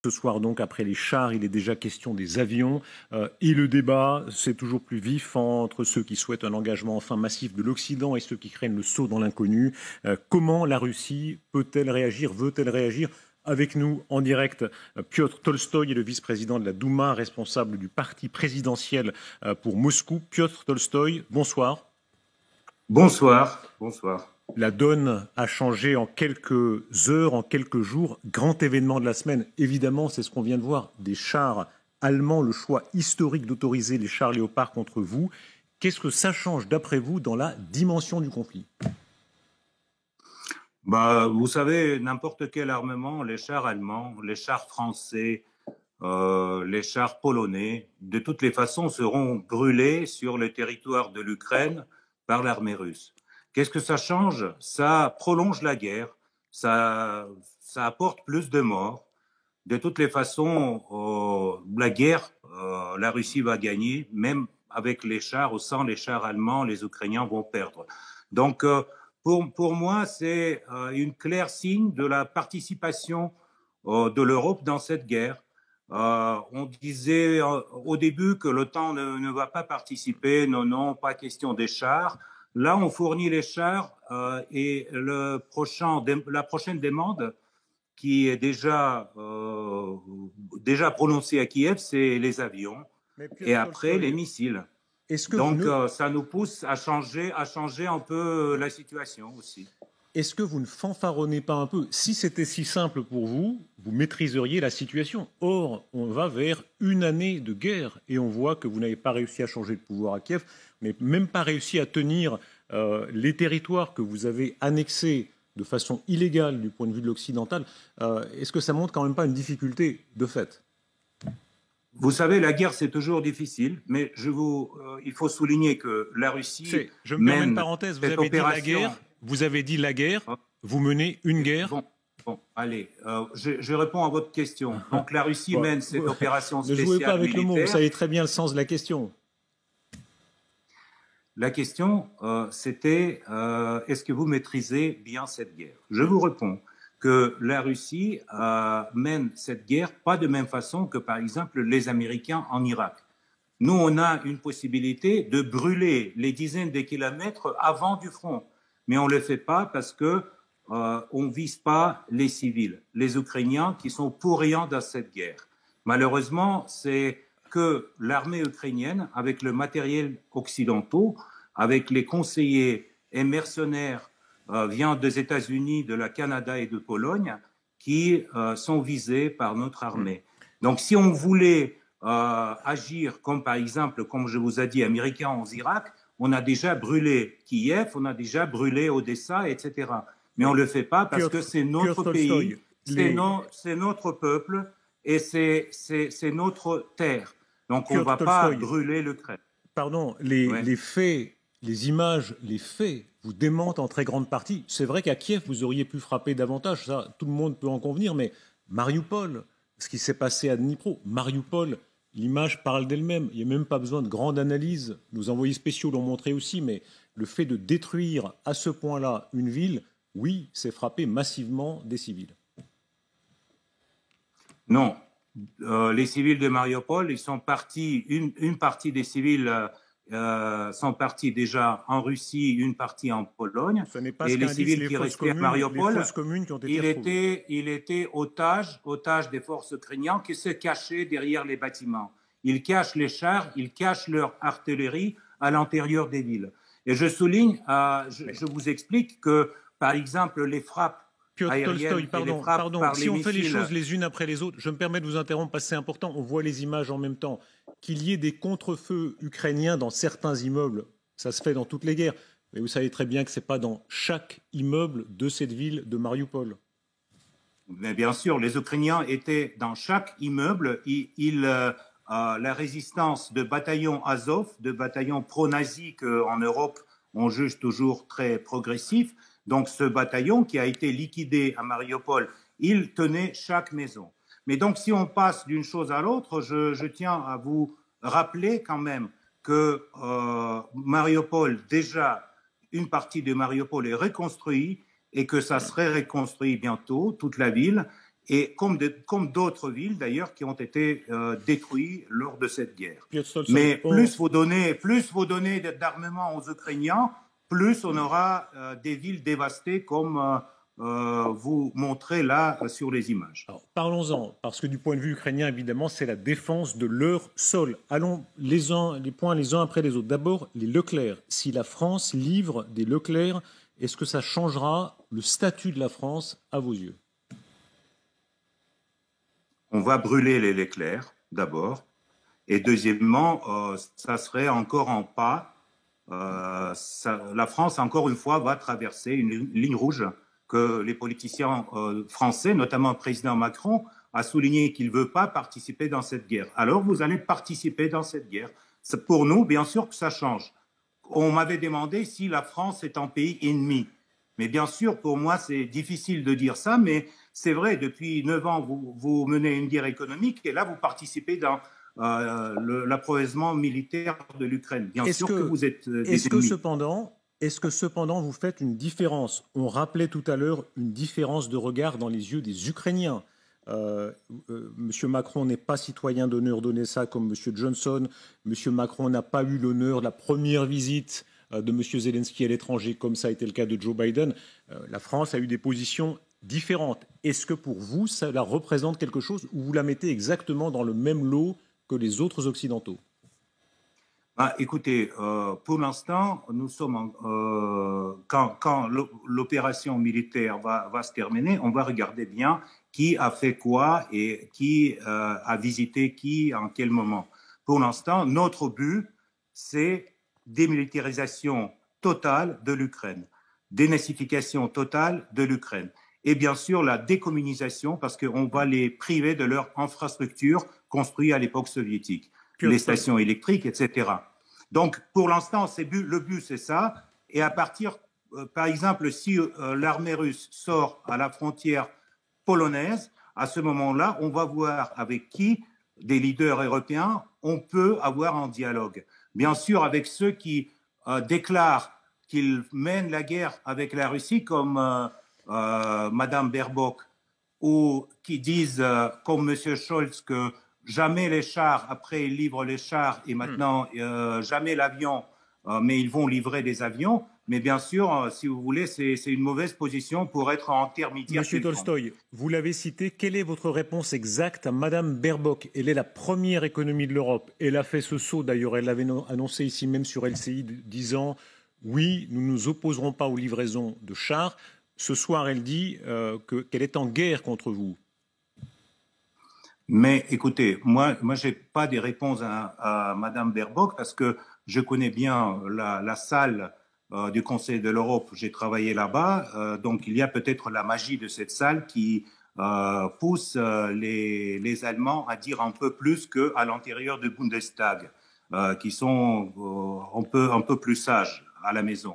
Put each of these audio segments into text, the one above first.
Ce soir donc, après les chars, il est déjà question des avions. Et le débat, c'est toujours plus vif entre ceux qui souhaitent un engagement enfin massif de l'Occident et ceux qui craignent le saut dans l'inconnu. Comment la Russie peut-elle réagir, veut-elle réagir? Avec nous en direct, Piotr Tolstoï est le vice-président de la Douma, responsable du parti présidentiel pour Moscou. Piotr Tolstoï, bonsoir. Bonsoir, bonsoir. La donne a changé en quelques heures, en quelques jours. Grand événement de la semaine, évidemment, c'est ce qu'on vient de voir, des chars allemands, le choix historique d'autoriser les chars Léopard contre vous. Qu'est-ce que ça change, d'après vous, dans la dimension du conflit? Vous savez, n'importe quel armement, les chars allemands, les chars français, les chars polonais, de toutes les façons, seront brûlés sur le territoire de l'Ukraine par l'armée russe. Qu'est-ce que ça change? Ça prolonge la guerre, ça apporte plus de morts. De toutes les façons, la guerre, la Russie va gagner, même avec les chars ou sans les chars allemands, les Ukrainiens vont perdre. Donc, pour moi, c'est une claire signe de la participation de l'Europe dans cette guerre. On disait au début que l'OTAN ne va pas participer, non, pas question des chars. Là, on fournit les chars et la prochaine demande qui est déjà prononcée à Kiev, c'est les avions et après les missiles. Donc, ça nous pousse à changer un peu la situation aussi. Est-ce que vous ne fanfaronnez pas un peu? Si c'était si simple pour vous, vous maîtriseriez la situation. Or, on va vers une année de guerre et on voit que vous n'avez pas réussi à changer de pouvoir à Kiev, mais même pas réussi à tenir les territoires que vous avez annexés de façon illégale du point de vue de l'occidental. Est-ce que ça montre quand même pas une difficulté de fait? Vous savez, la guerre, c'est toujours difficile, mais il faut souligner que la Russie je me permets une parenthèse, vous avez dit la guerre. Vous avez dit la guerre, vous menez une guerre. Bon, allez, je réponds à votre question. Donc la Russie mène cette opération spéciale militaire. Ne jouez pas avec militaire. le mot, vous savez très bien le sens de la question. La question, c'était est-ce que vous maîtrisez bien cette guerre? Je vous réponds que la Russie mène cette guerre pas de même façon que, par exemple, les Américains en Irak. Nous, on a une possibilité de brûler les dizaines de kilomètres avant du front. Mais on ne le fait pas parce qu'on ne vise pas les civils, les Ukrainiens qui sont pour rien dans cette guerre. Malheureusement, c'est que l'armée ukrainienne, avec le matériel occidental, avec les conseillers et mercenaires venant des États-Unis, de la Canada et de Pologne, qui sont visés par notre armée. Donc si on voulait agir comme par exemple, comme je vous ai dit, américains en Irak, on a déjà brûlé Kiev, on a déjà brûlé Odessa, etc. Mais on ne le fait pas parce que c'est notre pays, c'est notre peuple et c'est notre terre. Donc on ne va pas brûler l'Ukraine. Pardon, les faits, les images, les faits vous démentent en très grande partie. C'est vrai qu'à Kiev, vous auriez pu frapper davantage, ça, tout le monde peut en convenir, mais Mariupol, ce qui s'est passé à Dnipro, Mariupol, l'image parle d'elle-même. Il n'y a même pas besoin de grande analyse. Nos envoyés spéciaux l'ont montré aussi, mais le fait de détruire à ce point-là une ville, oui, c'est frapper massivement des civils. Non. Les civils de Mariupol, ils sont partis, une partie des civils sont partis déjà en Russie, une partie en Pologne. Ce n'est pas et ce les civils qui restaient à Mariupol, il était otage des forces ukrainiennes qui se cachaient derrière les bâtiments. Ils cachent les chars, ils cachent leur artillerie à l'intérieur des villes. Et je souligne, je vous explique que, par exemple, les frappes Tolstoï, pardon. Si on fait les choses les unes après les autres, je me permets de vous interrompre parce que c'est important, on voit les images en même temps. Qu'il y ait des contre-feux ukrainiens dans certains immeubles, ça se fait dans toutes les guerres. Mais vous savez très bien que ce n'est pas dans chaque immeuble de cette ville de Mariupol. Mais bien sûr, les Ukrainiens étaient dans chaque immeuble. La résistance de bataillons Azov, de bataillons pro-nazis qu'en Europe, on juge toujours très progressifs. Donc ce bataillon qui a été liquidé à Mariupol, il tenait chaque maison. Mais donc si on passe d'une chose à l'autre, je tiens à vous rappeler quand même que Mariupol, déjà, une partie de Mariupol est reconstruite et que ça serait reconstruit bientôt, toute la ville. et comme d'autres villes d'ailleurs qui ont été détruites lors de cette guerre. Mais plus vous donnez d'armement aux Ukrainiens, plus on aura des villes dévastées comme vous montrez là sur les images. Parlons-en, parce que du point de vue ukrainien, évidemment, c'est la défense de leur sol. Allons les points les uns après les autres. D'abord, les Leclerc. Si la France livre des Leclerc, est-ce que ça changera le statut de la France à vos yeux? On va brûler les Leclerc, d'abord. Et deuxièmement, ça serait encore en pas. La France, encore une fois, va traverser une ligne rouge que les politiciens français, notamment le président Macron, a souligné qu'il ne veut pas participer dans cette guerre. Alors, vous allez participer dans cette guerre. Pour nous, bien sûr que ça change. On m'avait demandé si la France est un pays ennemi. Mais bien sûr, pour moi, c'est difficile de dire ça, mais c'est vrai, depuis 9 ans, vous menez une guerre économique et là, vous participez dans l'approvisionnement militaire de l'Ukraine. Bien sûr que vous êtes des ennemis. Est-ce que cependant vous faites une différence? On rappelait tout à l'heure une différence de regard dans les yeux des Ukrainiens. Monsieur Macron n'est pas citoyen d'honneur d'Odessa comme Monsieur Johnson. Monsieur Macron n'a pas eu l'honneur de la première visite de Monsieur Zelensky à l'étranger comme ça a été le cas de Joe Biden. La France a eu des positions différentes. Est-ce que pour vous, cela représente quelque chose ou vous la mettez exactement dans le même lot que les autres Occidentaux? Écoutez, pour l'instant, nous sommes quand l'opération militaire va se terminer, on va regarder bien qui a fait quoi et qui a visité qui en quel moment. Pour l'instant, notre but, c'est démilitarisation totale de l'Ukraine, dénazification totale de l'Ukraine. Et bien sûr, la décommunisation, parce qu'on va les priver de leur infrastructure construite à l'époque soviétique, les stations électriques, etc. Donc, pour l'instant, le but, c'est ça. Et à partir, par exemple, si l'armée russe sort à la frontière polonaise, à ce moment-là, on va voir avec qui, des leaders européens, on peut avoir un dialogue. Bien sûr, avec ceux qui déclarent qu'ils mènent la guerre avec la Russie, comme Madame Baerbock, ou qui disent, comme Monsieur Scholz, que jamais les chars, après ils livrent les chars, et maintenant jamais l'avion, mais ils vont livrer des avions. Mais bien sûr, si vous voulez, c'est une mauvaise position pour être intermédiaire. Monsieur Tolstoï, vous l'avez cité, quelle est votre réponse exacte à Madame Baerbock? Elle est la première économie de l'Europe. Elle a fait ce saut, d'ailleurs, elle l'avait annoncé ici même sur LCI, disant « Oui, nous ne nous opposerons pas aux livraisons de chars ». Ce soir, elle dit qu'elle est en guerre contre vous. Mais écoutez, moi je n'ai pas des réponses à Madame Baerbock parce que je connais bien la salle du Conseil de l'Europe. J'ai travaillé là-bas. Donc, il y a peut-être la magie de cette salle qui pousse les Allemands à dire un peu plus qu'à l'intérieur du Bundestag, qui sont un peu plus sages à la maison.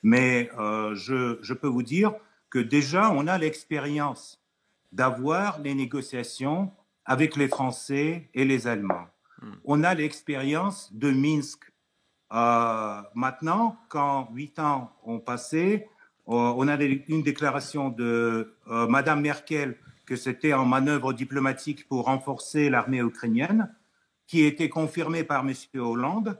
Mais je peux vous dire que déjà, on a l'expérience d'avoir les négociations avec les Français et les Allemands. On a l'expérience de Minsk. Maintenant, quand 8 ans ont passé, on a une déclaration de Madame Merkel que c'était en manœuvre diplomatique pour renforcer l'armée ukrainienne, qui a été confirmée par M. Hollande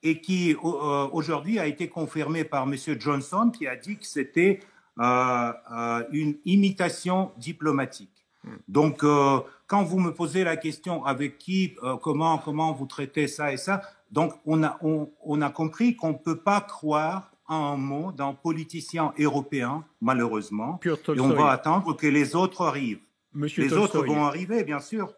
et qui aujourd'hui a été confirmée par M. Johnson, qui a dit que c'était une imitation diplomatique. Donc, quand vous me posez la question avec qui, comment vous traitez ça et ça, donc on a compris qu'on ne peut pas croire à un mot d'un politicien européen, malheureusement, et on va attendre que les autres arrivent. Les autres vont arriver, bien sûr.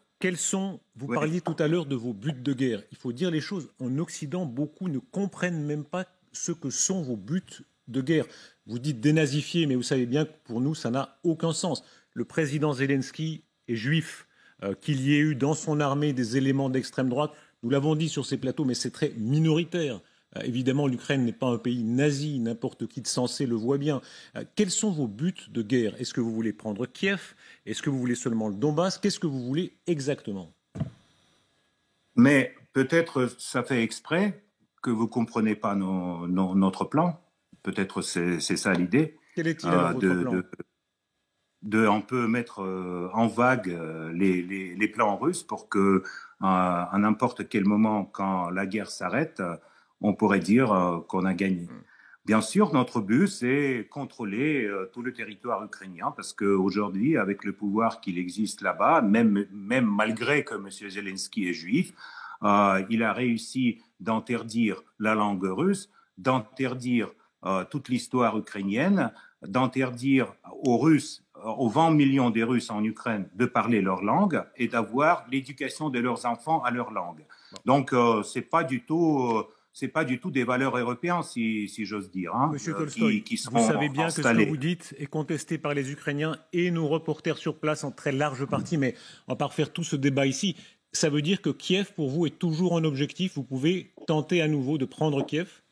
Vous parliez tout à l'heure de vos buts de guerre. Il faut dire les choses. En Occident, beaucoup ne comprennent même pas ce que sont vos buts de guerre. Vous dites dénazifier, mais vous savez bien que pour nous, ça n'a aucun sens. Le président Zelensky est juif, qu'il y ait eu dans son armée des éléments d'extrême droite. Nous l'avons dit sur ces plateaux, mais c'est très minoritaire. Évidemment, l'Ukraine n'est pas un pays nazi, n'importe qui de sensé le voit bien. Quels sont vos buts de guerre? Est-ce que vous voulez prendre Kiev? Est-ce que vous voulez seulement le Donbass? Qu'est-ce que vous voulez exactement? Mais peut-être ça fait exprès que vous ne comprenez pas notre plan. Peut-être c'est ça l'idée. Quel est-il alors votre plan? de un peu mettre en vague les plans russes pour que à n'importe quel moment, quand la guerre s'arrête, on pourrait dire qu'on a gagné. Bien sûr, notre but, c'est contrôler tout le territoire ukrainien, parce qu'aujourd'hui, avec le pouvoir qu'il existe là-bas, même malgré que M. Zelensky est juif, il a réussi d'interdire la langue russe, d'interdire toute l'histoire ukrainienne, d'interdire aux Russes, aux 20 millions des Russes en Ukraine, de parler leur langue et d'avoir l'éducation de leurs enfants à leur langue. Donc, c'est pas du tout des valeurs européennes, si j'ose dire, hein, Monsieur Tolstoï, qui seront vous savez bien installées. que ce que vous dites est contesté par les Ukrainiens et nos reporters sur place en très large partie, mais on va pas refaire tout ce débat ici. Ça veut dire que Kiev, pour vous, est toujours un objectif. Vous pouvez tenter à nouveau de prendre Kiev?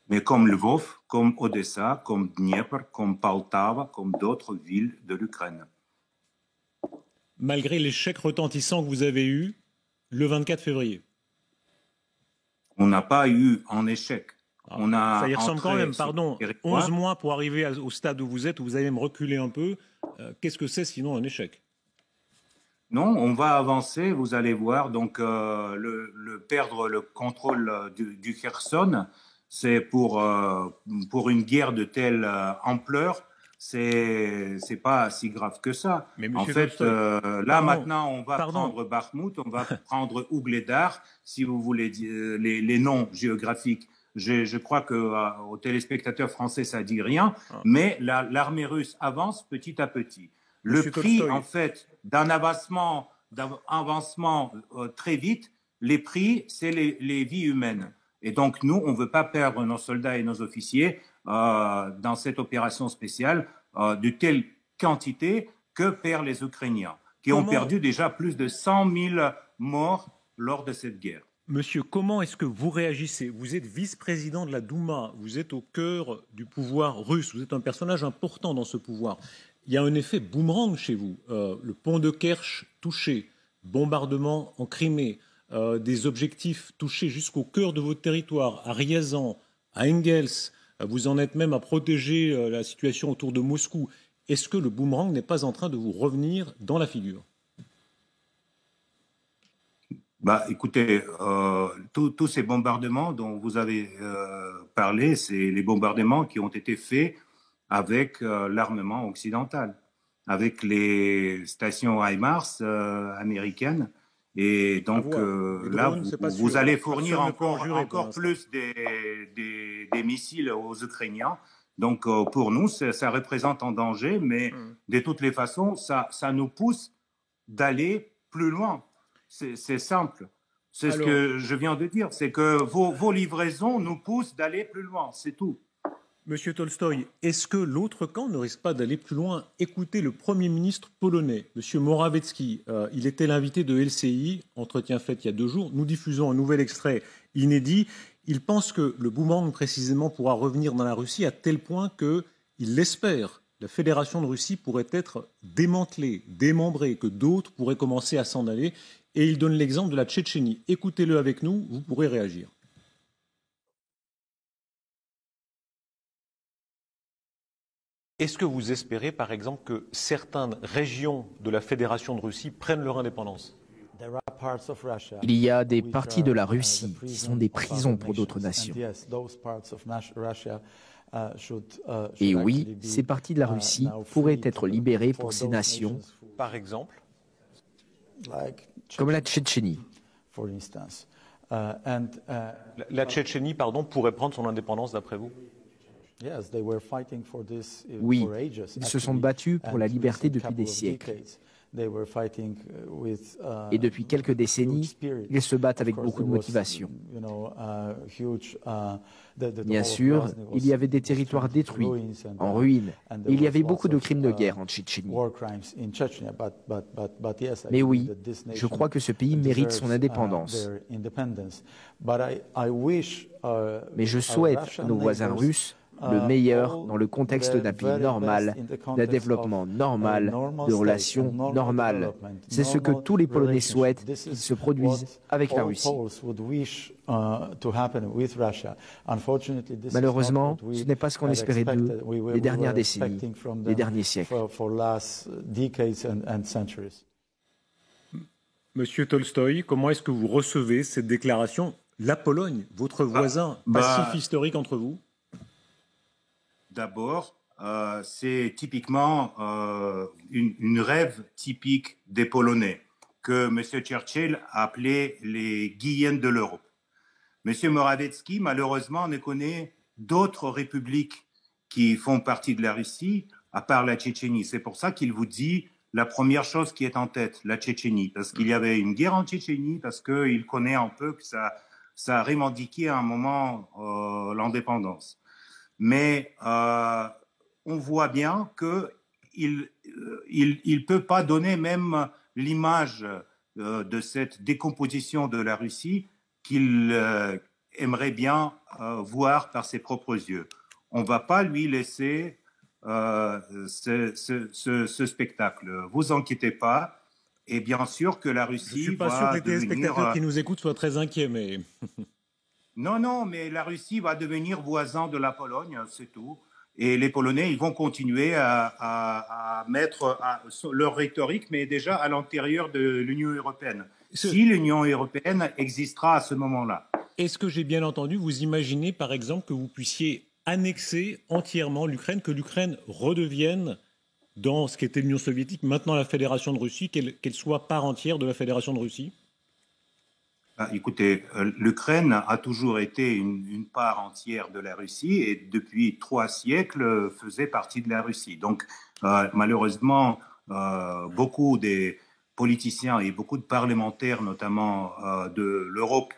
Mais comme Lvov, comme Odessa, comme Dniepr, comme Poltava, comme d'autres villes de l'Ukraine. Malgré l'échec retentissant que vous avez eu le 24 février. On n'a pas eu un échec. Ça y ressemble quand même, pardon. 11 mois pour arriver au stade où vous êtes, où vous allez me reculer un peu. Qu'est-ce que c'est sinon un échec? Non, on va avancer, vous allez voir. Donc, perdre le contrôle du Kherson, c'est pour une guerre de telle ampleur, c'est pas si grave que ça. Mais en fait, maintenant, on va prendre Bakhmout, on va prendre Ougledar, si vous voulez les noms géographiques. Je crois qu'aux téléspectateurs français, ça dit rien, mais l'armée russe avance petit à petit. Le prix, en fait, d'un avancement très vite, les prix, c'est les vies humaines. Et donc, nous, on ne veut pas perdre nos soldats et nos officiers dans cette opération spéciale de telle quantité que perdent les Ukrainiens, qui ont perdu déjà plus de 100 000 morts lors de cette guerre. Monsieur, comment est-ce que vous réagissez? Vous êtes vice-président de la Douma, vous êtes au cœur du pouvoir russe, vous êtes un personnage important dans ce pouvoir. Il y a un effet boomerang chez vous. Le pont de Kerch touché, bombardement en Crimée, des objectifs touchés jusqu'au cœur de votre territoire, à Ryazan, à Engels. Vous en êtes même à protéger la situation autour de Moscou. Est-ce que le boomerang n'est pas en train de vous revenir dans la figure? Écoutez, tous ces bombardements dont vous avez parlé, c'est les bombardements qui ont été faits avec l'armement occidental, avec les stations HIMARS américaines. Et donc là, vous allez fournir encore plus des missiles aux Ukrainiens. Donc pour nous, ça représente un danger, mais de toutes les façons, ça nous pousse d'aller plus loin. C'est simple. C'est ce que je viens de dire. C'est que vos livraisons nous poussent d'aller plus loin. C'est tout. Monsieur Tolstoï, est-ce que l'autre camp ne risque pas d'aller plus loin? Écoutez le Premier ministre polonais, Monsieur Morawiecki. Il était l'invité de LCI, entretien fait il y a 2 jours. Nous diffusons un nouvel extrait inédit. Il pense que le boomerang, précisément, pourra revenir dans la Russie à tel point qu'il l'espère. La Fédération de Russie pourrait être démantelée, démembrée, que d'autres pourraient commencer à s'en aller. Et il donne l'exemple de la Tchétchénie. Écoutez-le avec nous, vous pourrez réagir. Est-ce que vous espérez, par exemple, que certaines régions de la Fédération de Russie prennent leur indépendance? Il y a des parties de la Russie qui sont des prisons pour d'autres nations. Et oui, ces parties de la Russie pourraient être libérées pour ces nations, par exemple, comme la Tchétchénie. La Tchétchénie, pourrait prendre son indépendance, d'après vous? Oui, ils se sont battus pour la liberté depuis des siècles. Et depuis quelques décennies, ils se battent avec beaucoup de motivation. Bien sûr, il y avait des territoires détruits, en ruine, et il y avait beaucoup de crimes de guerre en Tchétchénie. Mais oui, je crois que ce pays mérite son indépendance. Mais je souhaite à nos voisins russes le meilleur dans le contexte d'un pays normal, d'un développement normal, de relations normales. C'est ce que tous les Polonais souhaitent qu'il se produise avec la Russie. Malheureusement, ce n'est pas ce qu'on espérait d'eux les dernières décennies, les derniers siècles. Monsieur Tolstoï, comment est-ce que vous recevez cette déclaration? La Pologne, votre voisin, passif historique entre vous? D'abord, c'est typiquement une rêve typique des Polonais que M. Churchill appelait les Guyennes de l'Europe. M. Morawiecki, malheureusement, ne connaît d'autres républiques qui font partie de la Russie, à part la Tchétchénie. C'est pour ça qu'il vous dit la première chose qui est en tête, la Tchétchénie. Parce qu'il y avait une guerre en Tchétchénie, parce qu'il connaît un peu que ça a revendiqué à un moment l'indépendance. Mais on voit bien qu'il ne peut pas donner même l'image de cette décomposition de la Russie qu'il aimerait bien voir par ses propres yeux. On ne va pas lui laisser ce spectacle. Vous inquiétez pas. Et bien sûr que la Russie. Je ne suis pas sûr que les téléspectateurs qui nous écoutent soient très inquiets, mais. Non, mais la Russie va devenir voisin de la Pologne, c'est tout. Et les Polonais, ils vont continuer à mettre leur rhétorique, mais déjà à l'intérieur de l'Union européenne. Si l'Union européenne existera à ce moment-là. Est-ce que j'ai bien entendu, vous imaginez par exemple que vous puissiez annexer entièrement l'Ukraine, que l'Ukraine redevienne dans ce qu'était l'Union soviétique, maintenant la Fédération de Russie, qu'elle soit part entière de la Fédération de Russie? Écoutez, l'Ukraine a toujours été une part entière de la Russie et depuis 3 siècles faisait partie de la Russie. Donc, malheureusement, beaucoup des politiciens et beaucoup de parlementaires, notamment de l'Europe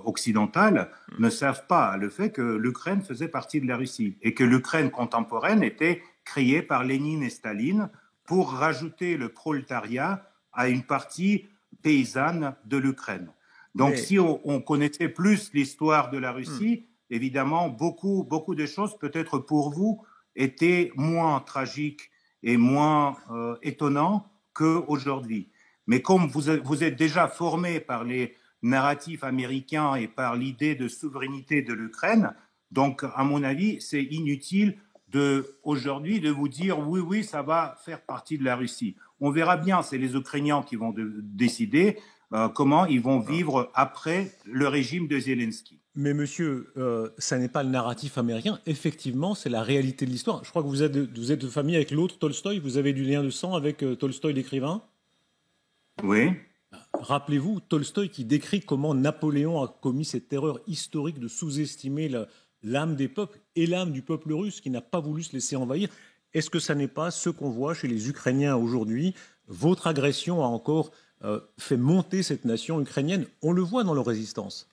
occidentale, ne savent pas le fait que l'Ukraine faisait partie de la Russie et que l'Ukraine contemporaine était créée par Lénine et Staline pour rajouter le prolétariat à une partie paysanne de l'Ukraine. Donc, si on connaissait plus l'histoire de la Russie, évidemment, beaucoup de choses, peut-être pour vous, étaient moins tragiques et moins étonnantes qu'aujourd'hui. Mais comme vous êtes déjà formé par les narratifs américains et par l'idée de souveraineté de l'Ukraine, donc, à mon avis, c'est inutile aujourd'hui de vous dire oui, ça va faire partie de la Russie. On verra bien, c'est les Ukrainiens qui vont décider comment ils vont vivre après le régime de Zelensky. Mais monsieur, ça n'est pas le narratif américain. Effectivement, c'est la réalité de l'histoire. Je crois que vous êtes de famille avec l'autre Tolstoï. Vous avez du lien de sang avec Tolstoï, l'écrivain? Oui. Rappelez-vous, Tolstoï qui décrit comment Napoléon a commis cette erreur historique de sous-estimer l'âme des peuples et l'âme du peuple russe qui n'a pas voulu se laisser envahir. Est-ce que ça n'est pas ce qu'on voit chez les Ukrainiens aujourd'hui? Votre agression a encore fait monter cette nation ukrainienne. On le voit dans leur résistance.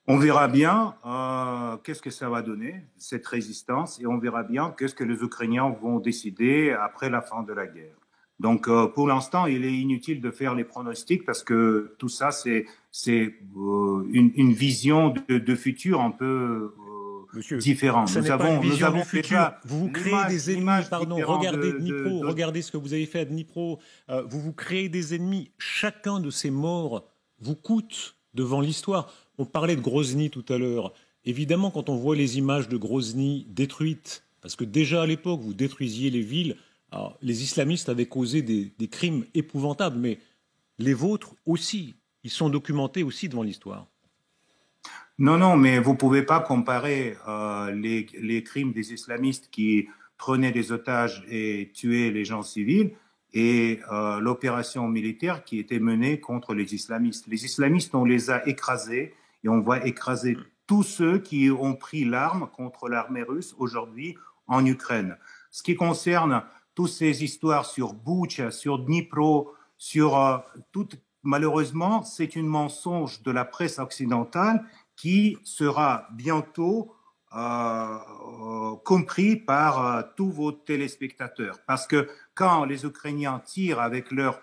On verra bien qu'est-ce que ça va donner, cette résistance, et on verra bien qu'est-ce que les Ukrainiens vont décider après la fin de la guerre. Donc, pour l'instant, il est inutile de faire les pronostics parce que tout ça, c'est une vision de futur un peu différente. Nous avons déjà vous créez des ennemis. Pardon, regardez Dnipro, regardez ce que vous avez fait à Dnipro. Vous créez des ennemis. Chacun de ces morts vous coûte devant l'histoire. On parlait de Grozny tout à l'heure. Évidemment, quand on voit les images de Grozny détruites, parce que déjà à l'époque, vous détruisiez les villes. Alors, les islamistes avaient causé des crimes épouvantables, mais les vôtres aussi, ils sont documentés aussi devant l'histoire. Non, mais vous ne pouvez pas comparer les crimes des islamistes qui prenaient des otages et tuaient les gens civils et l'opération militaire qui était menée contre les islamistes. Les islamistes, on les a écrasés et on va écraser tous ceux qui ont pris l'arme contre l'armée russe aujourd'hui en Ukraine. Ce qui concerne toutes ces histoires sur Boutcha, sur Dnipro, sur malheureusement, c'est un mensonge de la presse occidentale qui sera bientôt compris par tous vos téléspectateurs. Parce que quand les Ukrainiens tirent avec leurs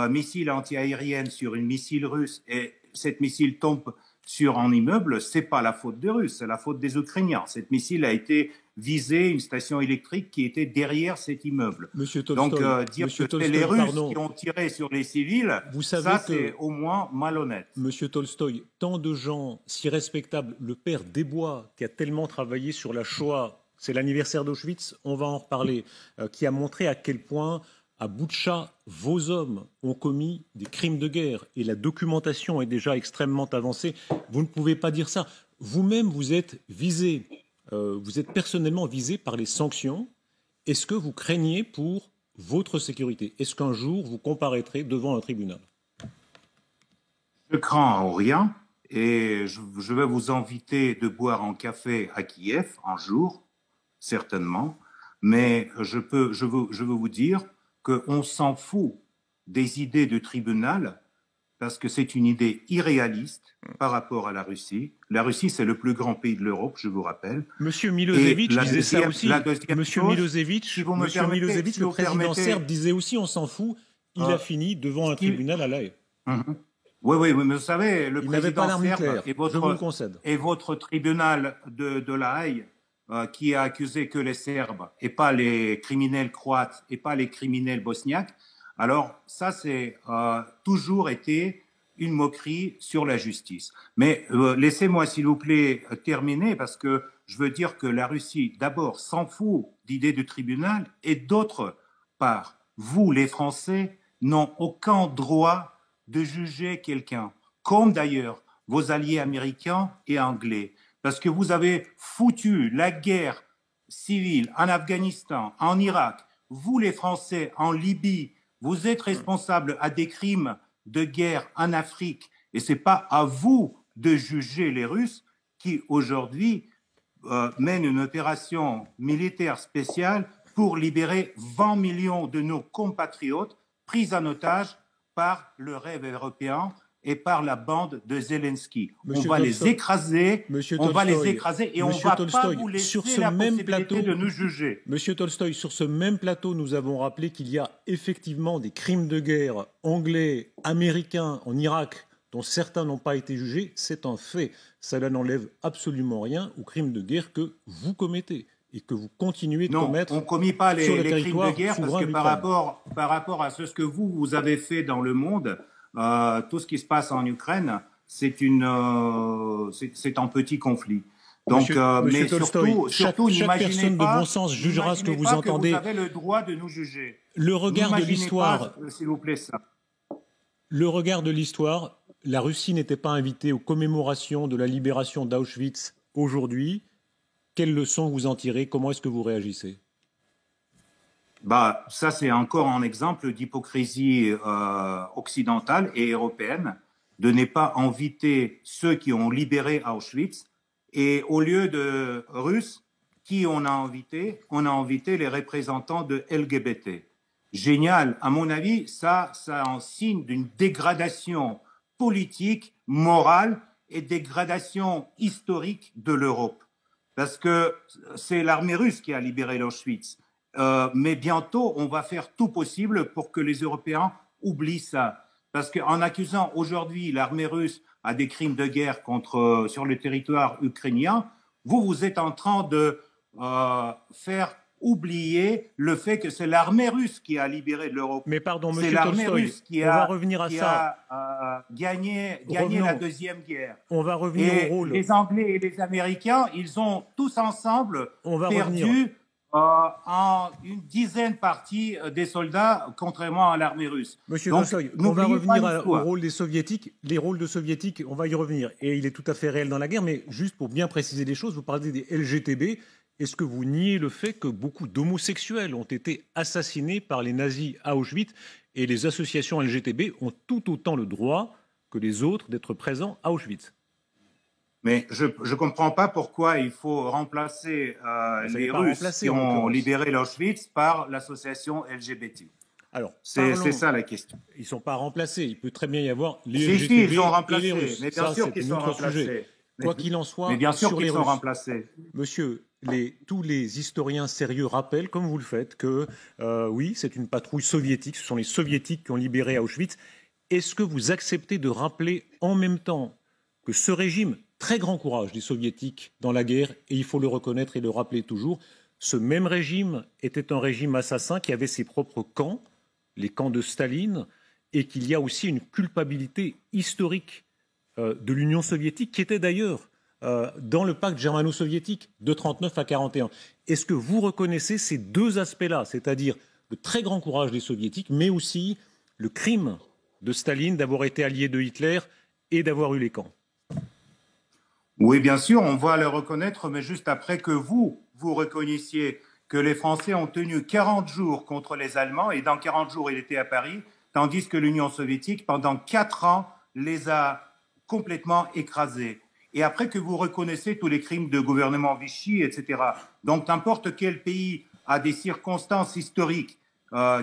missiles antiaériens sur une missile russe et cette missile tombe sur un immeuble, c'est pas la faute des Russes, c'est la faute des Ukrainiens. Cet missile a été visé une station électrique qui était derrière cet immeuble. Monsieur Tolstoï, donc dire que c'est les Russes qui ont tiré sur les civils, ça c'est au moins malhonnête. Monsieur Tolstoï, tant de gens si respectables, le père Desbois qui a tellement travaillé sur la Shoah, c'est l'anniversaire d'Auschwitz, on va en reparler, qui a montré à quel point à Boutcha, vos hommes ont commis des crimes de guerre et la documentation est déjà extrêmement avancée. Vous ne pouvez pas dire ça. Vous-même, vous êtes visé, vous êtes personnellement visé par les sanctions. Est-ce que vous craignez pour votre sécurité? Est-ce qu'un jour, vous comparaîtrez devant un tribunal? Je crains rien et je vais vous inviter de boire un café à Kiev un jour, certainement. Mais je veux vous dire qu'on s'en fout des idées du tribunal parce que c'est une idée irréaliste par rapport à la Russie. La Russie, c'est le plus grand pays de l'Europe, je vous rappelle. Monsieur Milosevic disait ça aussi. Monsieur Milosevic, le président serbe, disait aussi on s'en fout. Il a fini devant un tribunal à La Haye. Oui, mais vous savez, le président serbe et votre tribunal de La Haye qui a accusé que les Serbes et pas les criminels croates et pas les criminels bosniaques. Alors ça, c'est toujours été une moquerie sur la justice. Mais laissez-moi, s'il vous plaît, terminer parce que je veux dire que la Russie, d'abord, s'en fout d'idée du tribunal et d'autre part, vous, les Français, n'ont aucun droit de juger quelqu'un, comme d'ailleurs vos alliés américains et anglais. Parce que vous avez foutu la guerre civile en Afghanistan, en Irak, vous les Français en Libye, vous êtes responsables à des crimes de guerre en Afrique et ce n'est pas à vous de juger les Russes qui aujourd'hui mènent une opération militaire spéciale pour libérer 20 millions de nos compatriotes pris en otage par le rêve européen et par la bande de Zelensky. On va les écraser, on va les écraser et on ne va pas vous laisser la possibilité de nous juger. Monsieur Tolstoï, sur ce même plateau, nous avons rappelé qu'il y a effectivement des crimes de guerre anglais, américains en Irak, dont certains n'ont pas été jugés. C'est un fait. Cela n'enlève absolument rien aux crimes de guerre que vous commettez et que vous continuez de commettre. Non, on ne commet pas les crimes de guerre parce que par rapport à ce que vous avez fait dans le monde, tout ce qui se passe en Ukraine, c'est un petit conflit. Donc, mais Tolstoï, surtout chaque personne de bon sens jugera ce que vous entendez. Vous avez le droit de nous juger. Le regard de l'histoire, s'il vous plaît, ça. Le regard de l'histoire, la Russie n'était pas invitée aux commémorations de la libération d'Auschwitz aujourd'hui. Quelles leçons vous en tirez? Comment est-ce que vous réagissez? Ça, c'est encore un exemple d'hypocrisie occidentale et européenne de ne pas inviter ceux qui ont libéré Auschwitz. Et au lieu de Russes, qui on a invité? On a invité les représentants de LGBT. Génial. À mon avis, ça en signe d'une dégradation politique, morale et dégradation historique de l'Europe. Parce que c'est l'armée russe qui a libéré Auschwitz. Mais bientôt, on va faire tout possible pour que les Européens oublient ça. Parce qu'en accusant aujourd'hui l'armée russe à des crimes de guerre sur le territoire ukrainien, vous êtes en train de faire oublier le fait que c'est l'armée russe qui a libéré l'Europe. Mais pardon, monsieur Tolstoï, on va revenir à ça. A gagné la Deuxième Guerre. On va revenir au rôle. Les Anglais et les Américains, ils ont tous ensemble perdu en une dizaine partie des soldats, contrairement à l'armée russe. Monsieur Tolstoï, on va revenir au rôle des Soviétiques. Les rôles de Soviétiques, on va y revenir. Et il est tout à fait réel dans la guerre, mais juste pour bien préciser les choses, vous parlez des LGTB. Est-ce que vous niez le fait que beaucoup d'homosexuels ont été assassinés par les nazis à Auschwitz et les associations LGTB ont tout autant le droit que les autres d'être présents à Auschwitz? Mais je ne comprends pas pourquoi il faut remplacer les Russes qui ont libéré Auschwitz par l'association LGBT. Alors, c'est ça la question. Ils ne sont pas remplacés. Il peut très bien y avoir les LGBT ils sont remplacés, et les Russes. Mais bien sûr qu'ils sont remplacés. Quoi qu'il en soit, mais bien sûr sur qu'ils les sont Russes, remplacés. Monsieur, tous les historiens sérieux rappellent, comme vous le faites, que oui, c'est une patrouille soviétique. Ce sont les Soviétiques qui ont libéré Auschwitz. Est-ce que vous acceptez de rappeler en même temps que ce régime, très grand courage des soviétiques dans la guerre, et il faut le reconnaître et le rappeler toujours, ce même régime était un régime assassin qui avait ses propres camps, les camps de Staline, et qu'il y a aussi une culpabilité historique de l'Union soviétique, qui était d'ailleurs dans le pacte germano-soviétique de 1939 à 1941. Est-ce que vous reconnaissez ces deux aspects-là, c'est-à-dire le très grand courage des soviétiques, mais aussi le crime de Staline d'avoir été allié de Hitler et d'avoir eu les camps? Oui, bien sûr, on va le reconnaître, mais juste après que vous reconnaissiez que les Français ont tenu 40 jours contre les Allemands, et dans 40 jours, il était à Paris, tandis que l'Union soviétique, pendant 4 ans, les a complètement écrasés. Et après que vous reconnaissez tous les crimes de gouvernement Vichy, etc. Donc, n'importe quel pays a des circonstances historiques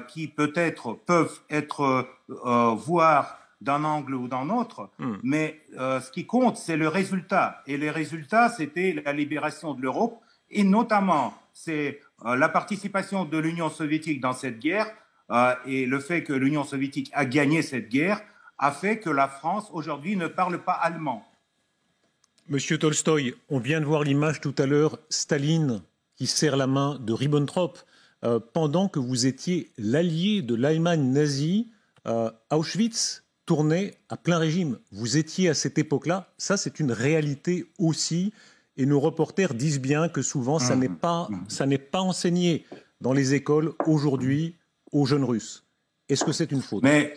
qui peut-être peuvent être voir d'un angle ou d'un autre, mais ce qui compte, c'est le résultat. Et le résultat, c'était la libération de l'Europe, et notamment, c'est la participation de l'Union soviétique dans cette guerre, et le fait que l'Union soviétique a gagné cette guerre a fait que la France, aujourd'hui, ne parle pas allemand. Monsieur Tolstoï, on vient de voir l'image tout à l'heure, Staline qui serre la main de Ribbentrop, pendant que vous étiez l'allié de l'Allemagne nazie, Auschwitz tournait à plein régime. Vous étiez à cette époque-là, ça c'est une réalité aussi, et nos reporters disent bien que souvent ça n'est pas enseigné dans les écoles aujourd'hui aux jeunes Russes. Est-ce que c'est une faute? Mais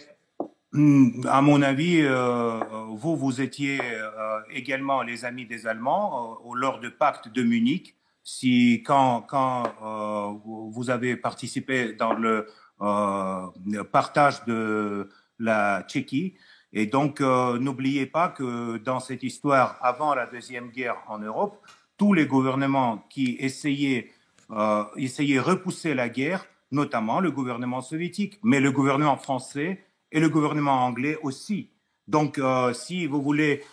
à mon avis, vous étiez également les amis des Allemands lors du pacte de Munich. Quand vous avez participé dans le partage de la Tchéquie. Et donc, n'oubliez pas que dans cette histoire, avant la Deuxième Guerre en Europe, tous les gouvernements qui essayaient repousser la guerre, notamment le gouvernement soviétique, mais le gouvernement français et le gouvernement anglais aussi. Donc, si vous voulez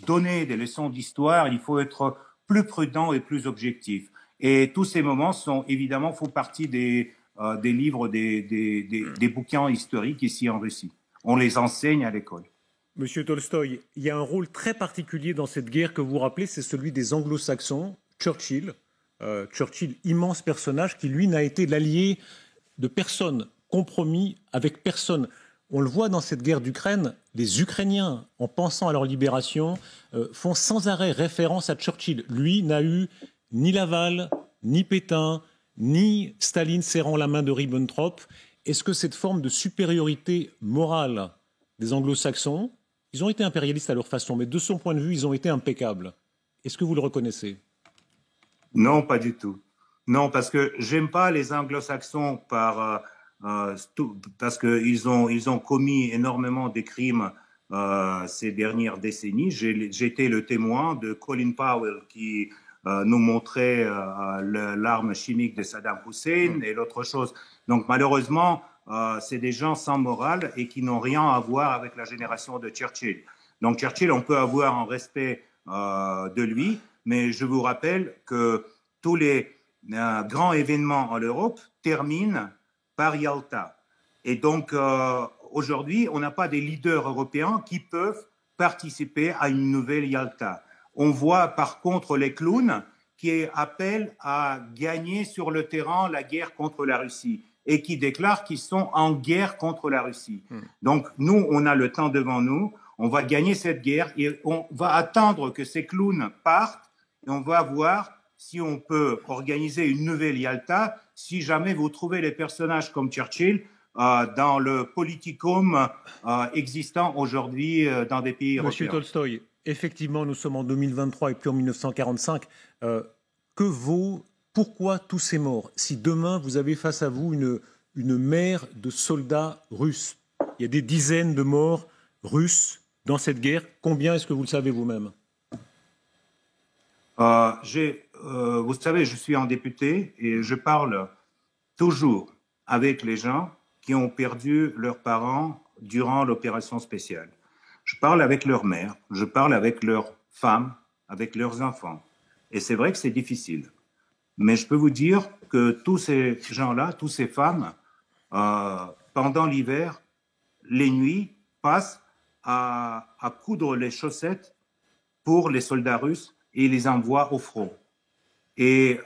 donner des leçons d'histoire, il faut être plus prudent et plus objectif. Et tous ces moments font partie des livres, des bouquins historiques ici en Russie. On les enseigne à l'école. Monsieur Tolstoï, il y a un rôle très particulier dans cette guerre que vous rappelez, c'est celui des anglo-saxons, Churchill. Churchill, immense personnage qui, lui, n'a été l'allié de personne, compromis avec personne. On le voit dans cette guerre d'Ukraine, les Ukrainiens, en pensant à leur libération, font sans arrêt référence à Churchill. Lui n'a eu ni Laval, ni Pétain, ni Staline serrant la main de Ribbentrop. Est-ce que cette forme de supériorité morale des anglo-saxons, ils ont été impérialistes à leur façon, mais de son point de vue, ils ont été impeccables. Est-ce que vous le reconnaissez? Non, pas du tout. Non, parce que j'aime pas les anglo-saxons parce qu'ils ont commis énormément de crimes ces dernières décennies. J'ai été le témoin de Colin Powell qui nous montrait l'arme chimique de Saddam Hussein et l'autre chose. Donc malheureusement, c'est des gens sans morale et qui n'ont rien à voir avec la génération de Churchill. Donc Churchill, on peut avoir un respect de lui, mais je vous rappelle que tous les grands événements en Europe terminent par Yalta. Et donc aujourd'hui, on n'a pas des leaders européens qui peuvent participer à une nouvelle Yalta. On voit par contre les clowns qui appellent à gagner sur le terrain la guerre contre la Russie et qui déclarent qu'ils sont en guerre contre la Russie. Donc nous, on a le temps devant nous, on va gagner cette guerre et on va attendre que ces clowns partent et on va voir si on peut organiser une nouvelle Yalta, si jamais vous trouvez les personnages comme Churchill dans le politicum existant aujourd'hui dans des pays européens. Monsieur Tolstoï, effectivement, nous sommes en 2023 et puis en 1945. Pourquoi tous ces morts? Si demain, vous avez face à vous une mer de soldats russes, il y a des dizaines de morts russes dans cette guerre. Combien est-ce que vous le savez vous-même? Vous savez, je suis un député et je parle toujours avec les gens qui ont perdu leurs parents durant l'opération spéciale. Je parle avec leurs mères, je parle avec leurs femmes, avec leurs enfants. Et c'est vrai que c'est difficile. Mais je peux vous dire que tous ces gens-là, toutes ces femmes, pendant l'hiver, les nuits, passent à coudre les chaussettes pour les soldats russes et les envoie au front. Et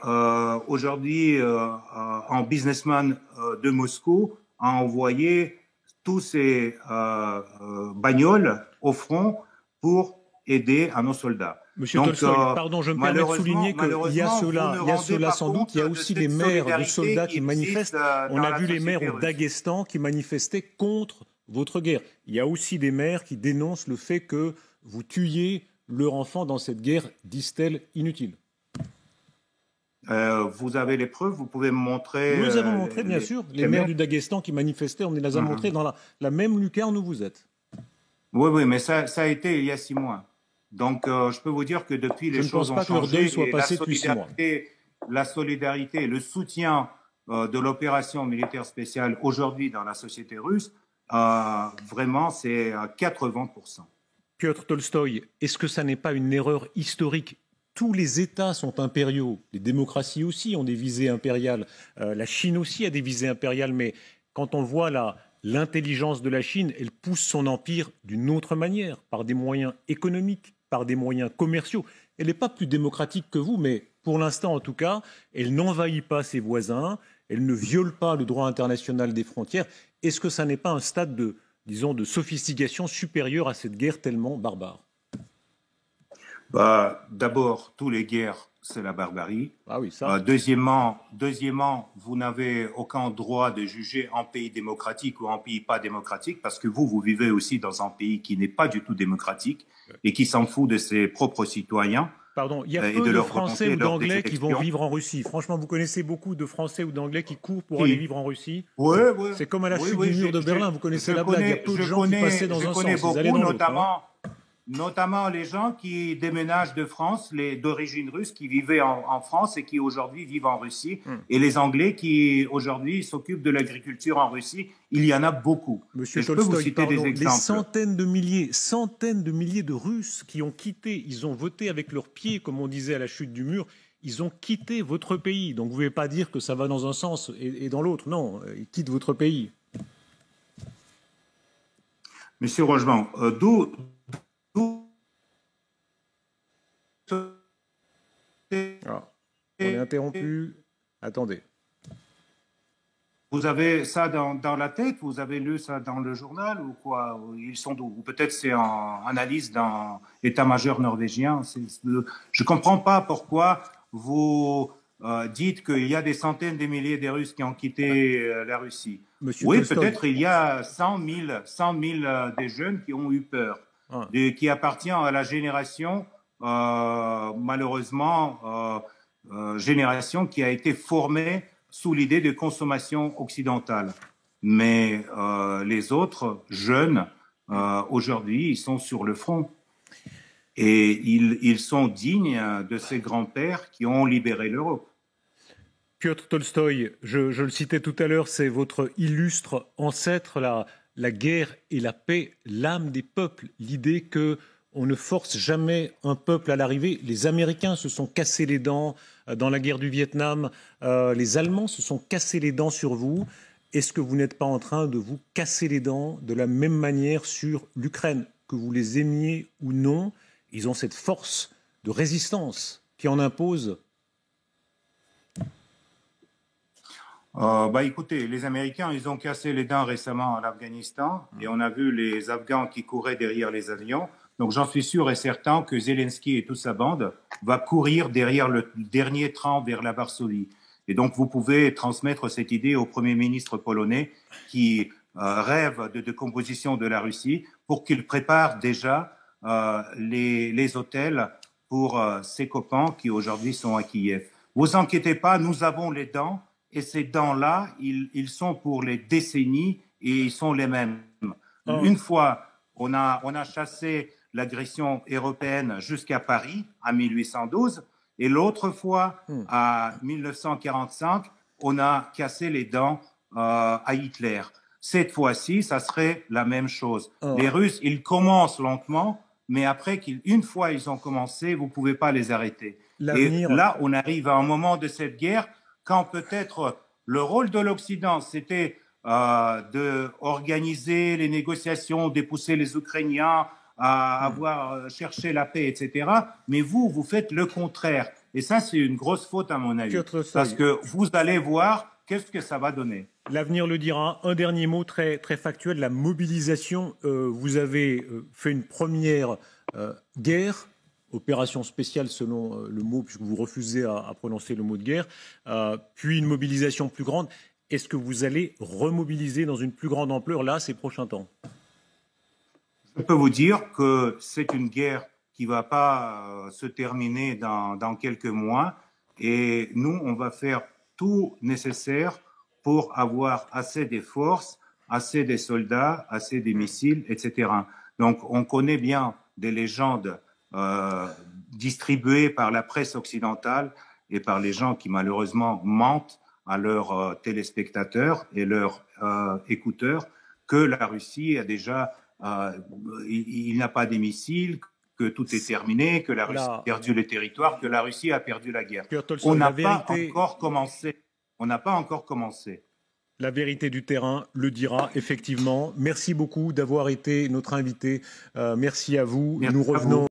aujourd'hui, un businessman de Moscou a envoyé tous ces bagnoles au front pour aider à nos soldats. Monsieur Tolstoy, pardon, je me permets de souligner qu'il y a cela sans doute, il y a aussi des maires de soldats qui manifestent. On a vu les maires au Daghestan qui manifestaient contre votre guerre. Il y a aussi des maires qui dénoncent le fait que vous tuiez leur enfant dans cette guerre, disent-elles, inutile. Vous avez les preuves, vous pouvez me montrer. Nous les avons montrées, bien sûr. Les maires du Daghestan qui manifestaient, on les a montrés dans la même lucarne où vous êtes. Oui, mais ça a été il y a 6 mois. Donc, je peux vous dire que depuis, les choses ont changé. Je ne pense pas que leur deuil soit passé depuis 6 mois. La solidarité, le soutien de l'opération militaire spéciale aujourd'hui dans la société russe, vraiment, c'est à 80%. Piotr Tolstoï, est-ce que ça n'est pas une erreur historique ? Tous les États sont impériaux, les démocraties aussi ont des visées impériales, la Chine aussi a des visées impériales, mais quand on voit l'intelligence de la Chine, elle pousse son empire d'une autre manière, par des moyens économiques, par des moyens commerciaux. Elle n'est pas plus démocratique que vous, mais pour l'instant en tout cas, elle n'envahit pas ses voisins, elle ne viole pas le droit international des frontières. Est-ce que ça n'est pas un stade de sophistication supérieure à cette guerre tellement barbare ? D'abord, toutes les guerres, c'est la barbarie. Ah oui, ça. Deuxièmement, vous n'avez aucun droit de juger un pays démocratique ou un pays pas démocratique parce que vous vivez aussi dans un pays qui n'est pas du tout démocratique et qui s'en fout de ses propres citoyens. Pardon, il y a peu de Français ou d'Anglais qui vont vivre en Russie. Franchement, vous connaissez beaucoup de Français ou d'Anglais qui courent pour aller vivre en Russie. Oui. C'est comme à la chute du mur de Berlin. Vous connaissez la blague. Il y a peu de gens qui passaient dans un sens. Ils allaient dans l'autre. Notamment les gens qui déménagent de France, d'origine russe, qui vivaient en France et qui aujourd'hui vivent en Russie. Et les Anglais qui aujourd'hui s'occupent de l'agriculture en Russie, il y en a beaucoup. Monsieur Tolstoï, pardon, des centaines de milliers de Russes qui ont quitté, ils ont voté avec leurs pieds, comme on disait à la chute du mur, ils ont quitté votre pays. Donc vous ne pouvez pas dire que ça va dans un sens et dans l'autre. Non, ils quittent votre pays. Monsieur Rogemont, d'où on est interrompu. Attendez. Vous avez ça dans la tête? Vous avez lu ça dans le journal ou quoi? Ils sont d'où? Ou peut-être c'est en analyse dans l'état-major norvégien. Je ne comprends pas pourquoi vous dites qu'il y a des centaines de milliers de Russes qui ont quitté la Russie. Oui, peut-être il y a 100 000 des jeunes qui ont eu peur. Qui appartient à la génération, malheureusement, génération qui a été formée sous l'idée de consommation occidentale. Mais les autres jeunes, aujourd'hui, ils sont sur le front. Et ils sont dignes de ces grands-pères qui ont libéré l'Europe. Piotr Tolstoï, je le citais tout à l'heure, c'est votre illustre ancêtre, la guerre et la paix, l'âme des peuples, l'idée qu'on ne force jamais un peuple à l'arrivée. Les Américains se sont cassés les dents dans la guerre du Vietnam, les Allemands se sont cassés les dents sur vous. Est-ce que vous n'êtes pas en train de vous casser les dents de la même manière sur l'Ukraine? Que vous les aimiez ou non, ils ont cette force de résistance qui en impose. Écoutez, les Américains, ils ont cassé les dents récemment en Afghanistan et on a vu les Afghans qui couraient derrière les avions. Donc j'en suis sûr et certain que Zelensky et toute sa bande va courir derrière le dernier train vers la Varsovie. Et donc vous pouvez transmettre cette idée au Premier ministre polonais qui rêve de décomposition de la Russie pour qu'il prépare déjà les hôtels pour ses copains qui aujourd'hui sont à Kiev. Vous inquiétez pas, nous avons les dents. Et ces dents-là, ils sont pour les décennies et ils sont les mêmes. Une fois, on a chassé l'agression européenne jusqu'à Paris en 1812 et l'autre fois, en 1945, on a cassé les dents à Hitler. Cette fois-ci, ça serait la même chose. Les Russes, ils commencent lentement, mais après, une fois ils ont commencé, vous ne pouvez pas les arrêter. Et là, on arrive à un moment de cette guerre quand peut-être le rôle de l'Occident, c'était d'organiser les négociations, de pousser les Ukrainiens à avoir cherché la paix, etc. Mais vous faites le contraire. Et ça, c'est une grosse faute à mon avis. Parce que vous allez voir qu'est-ce que ça va donner. L'avenir le dira. Un dernier mot très, très factuel, la mobilisation. Vous avez fait une première guerre, opération spéciale selon le mot, puisque vous refusez à prononcer le mot de guerre, puis une mobilisation plus grande. Est-ce que vous allez remobiliser dans une plus grande ampleur, là, ces prochains temps? Je peux vous dire que c'est une guerre qui ne va pas se terminer dans quelques mois. Et nous, on va faire tout nécessaire pour avoir assez des forces, assez des soldats, assez des missiles, etc. Donc, on connaît bien des légendes distribuées par la presse occidentale et par les gens qui, malheureusement, mentent à leurs téléspectateurs et leurs écouteurs, que la Russie a déjà... il n'a pas des missiles, que tout est terminé, que la Russie a perdu les territoires, que la Russie a perdu la guerre. On n'a pas encore commencé. On n'a pas encore commencé. La vérité du terrain le dira, effectivement. Merci beaucoup d'avoir été notre invité. Merci à vous. Merci Nous revenons.